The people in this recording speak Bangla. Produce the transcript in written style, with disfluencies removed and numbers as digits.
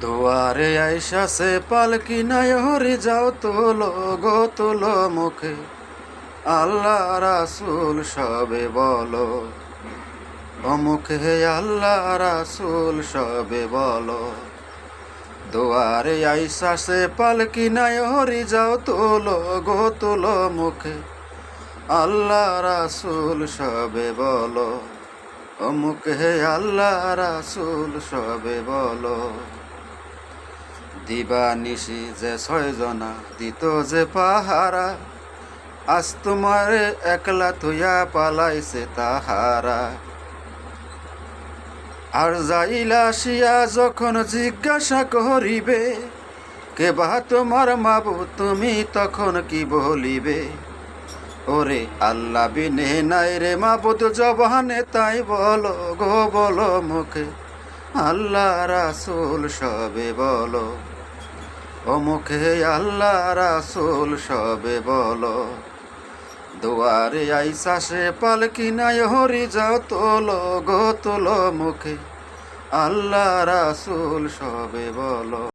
দুয়ারে আইসাছে পালকি নাই হরি যাও তোলো গো তোলো মুখে আল্লাহ রাসূল সবে বলো ও মুখে আল্লাহ রাসূল সবে বলো। দুয়ারে আইসাছে পালকি নাই হরি যাও তোলো গো তোলো মুখে আল্লাহ রাসূল সবে বলো ও মুখে আল্লাহ রাসূল সবে বলো। দিবানিশি যে ছয়জনা দিত যে পাহারা আজ তোমারে একলা থইয়া পালাইছে তাহারা। আর যাইলা আসিয়া যখন জিজ্ঞাসা করিবে কে বা তোমার মাবুদ তুমি তখন কি বলিবে? ওরে আল্লাহ বিনে নাই রে মাবুদ জবানে তাই বলো গো বলো মুখে আল্লাহ রাসূল সবে বলো ও মুখে আল্লাহ রাসূল সবে বলো। দুয়ারে আইসাছে পালকি নাই হরি যাও তোলো গো তোলো মুখে আল্লাহ রাসূল সবে বলো।